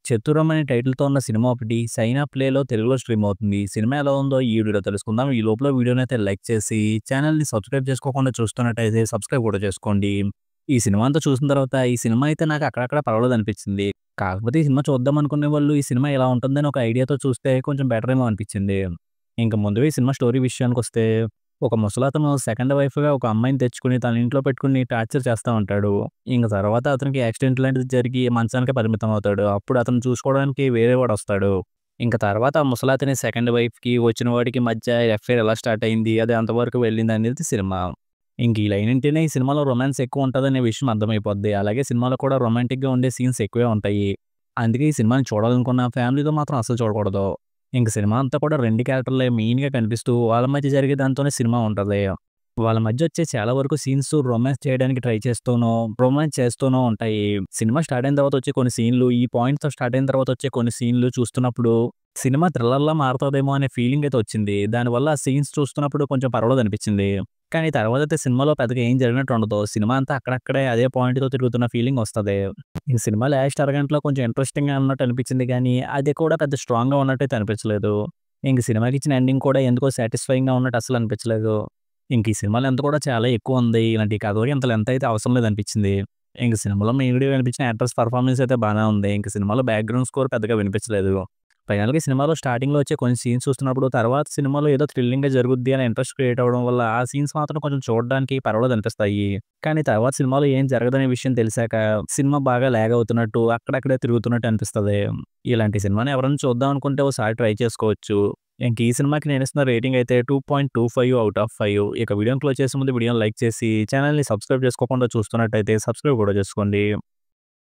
'చతురం' అనే టైటిల్‌తో ఉన్న సినిమా ఒకటి 'సైనా ప్లే'లో తెలుగులో స్ట్రీమ్ అవుతుంది. సినిమా ఎలా ఉందో ఈ వీడియోలో తెలుసుకుందాం. ఈ లోపల వీడియోనైతే లైక్ చేసి, ఛానెల్‌ని సబ్స్క్రైబ్ చేసుకోకుండా చూస్తున్నట్టయితే సబ్స్క్రైబ్ కూడా చేసుకోండి. ఈ సినిమా అంతా చూసిన తర్వాత ఈ సినిమా అయితే నాకు అక్కడక్కడ పర్వాలేదనిపించింది. కాకపోతే ఈ సినిమా చూద్దాం అనుకునే వాళ్ళు ఈ సినిమా ఎలా ఉంటుందని ఒక ఐడియాతో చూస్తే కొంచెం బెటర్ ఏమో అనిపించింది. ఇంక ముందుగా ఈ సినిమా స్టోరీ విషయానికొస్తే ఒక ముసలతను సెకండ్ వైఫ్‌గా ఒక అమ్మాయిని తెచ్చుకొని తన ఇంట్లో పెట్టుకొని టార్చర్ చేస్తా ఉంటాడు. ఇంక తర్వాత అతనికి యాక్సిడెంట్ లాంటిది జరిగి మంచానికే పరిమితం అవుతాడు. అప్పుడు అతన్ని చూసుకోవడానికి వేరే వాడొస్తాడు. ఇంక తర్వాత ఆ ముసలతని సెకండ్ వైఫ్‌కి వచ్చిన వాడికి మధ్య ఎఫ్ఐఆర్ ఎలా స్టార్ట్ అయింది, అది ఎంతవరకు వెళ్ళిందనేది సినిమా. ఇంక ఈ లైన్ వింటేనే ఈ సినిమాలో రొమాన్స్ ఎక్కువ ఉంటదనే విషయం అర్థమైపోద్ది. అలాగే సినిమాలో కూడా రొమాంటిక్‌గా ఉండే సీన్స్ ఎక్కువే ఉంటాయి. అందుకే ఈ సినిమాని చూడాలనుకున్న ఫ్యామిలీతో మాత్రం అస్సలు చూడకూడదు. ఇంక సినిమా అంతా కూడా 2 క్యారెక్టర్‌లే మెయిన్‌గా కనిపిస్తూ వాళ్ళ మధ్య జరిగే దాంతోనే సినిమా ఉంటది. వాళ్ళ మధ్య వచ్చే చాలా వరకు సీన్స్ రొమాన్స్ చేయడానికి ట్రై చేస్తూనో, రొమాన్స్ చేస్తూనో ఉంటాయి. సినిమా స్టార్ట్ అయిన తర్వాత వచ్చే కొన్ని సీన్‌లు, ఈ పాయింట్‌తో స్టార్ట్ అయిన తర్వాత వచ్చే కొన్ని సీన్‌లు చూస్తున్నప్పుడు సినిమా థ్రిల్లర్‌లా మారుతదేమో అనే ఫీలింగ్ అయితే వచ్చింది. దానివల్ల ఆ సీన్స్ చూస్తున్నప్పుడు కొంచెం పర్వాలేదనిపించింది. కానీ తర్వాతైతే సినిమాలో పెద్దగా ఏం జరిగినట్టు ఉండదు. సినిమా అంతా అక్కడక్కడే అదే పాయింట్‌తో తిరుగుతున్న ఫీలింగ్ వస్తది. ఈ సినిమా లాస్ట్ అరగంటలో కొంచెం ఇంట్రెస్టింగ్‌గా ఉన్నట్టు అనిపించింది గానీ, అది కూడా పెద్ద స్ట్రాంగ్‌గా ఉన్నట్టయితే అనిపించలేదు. ఇంక సినిమాకి ఇచ్చిన ఎండింగ్ కూడా ఎందుకో సాటిస్ఫైయింగ్‌గా ఉన్నట్టు అస్సలు అనిపించలేదు. ఇంక ఈ సినిమా లెంత్ కూడా చాలా ఎక్కువుంది. ఇలాంటి కథలకి ఇంత లెంత్ అయితే అవసరం లేదనిపించింది. ఇంక సినిమాలో మెయిన్‌గా కనిపించిన యాక్టర్స్ పెర్ఫార్మన్స్ అయితే బానే ఉంది. ఇంక సినిమాలో బ్యాక్‌గ్రౌండ్ స్కోర్ పెద్దగా వినిపించలేదు. ఫైనల్‌గా సినిమాలో స్టార్టింగ్‌లో వచ్చే కొన్ని సీన్స్ చూస్తున్నప్పుడు తర్వాత సినిమాలో ఏదో థ్రిల్లింగ్‌గా జరుగుద్ది అనే ఇంట్రెస్ట్ క్రియేట్ అవ్వడం వల్ల ఆ సీన్స్ మాత్రం కొంచెం చూడడానికి పర్వాలేదనిపిస్తాయి. కానీ తర్వాత సినిమాలో ఏం జరగదనే విషయం తెలిసాక సినిమా బాగా లాగ్ అవుతున్నట్టు, అక్కడక్కడే తిరుగుతున్నట్టు అనిపిస్తది. ఇలాంటి సినిమాని ఎవరైనా చూద్దాం అనుకుంటే ఓసారి ట్రై చేసుకోవచ్చు. ఇంక ఈ సినిమాకి నేనిస్తున్న రేటింగ్ అయితే 2.25 ఔట్ ఆఫ్ 5. ఇక వీడియోని క్లోజ్ చేసే ముందు వీడియోని లైక్ చేసి, ఛానెల్‌ని సబ్స్క్రైబ్ చేసుకోకుండా చూస్తున్నట్టయితే సబ్స్క్రైబ్ కూడా చేసుకోండి.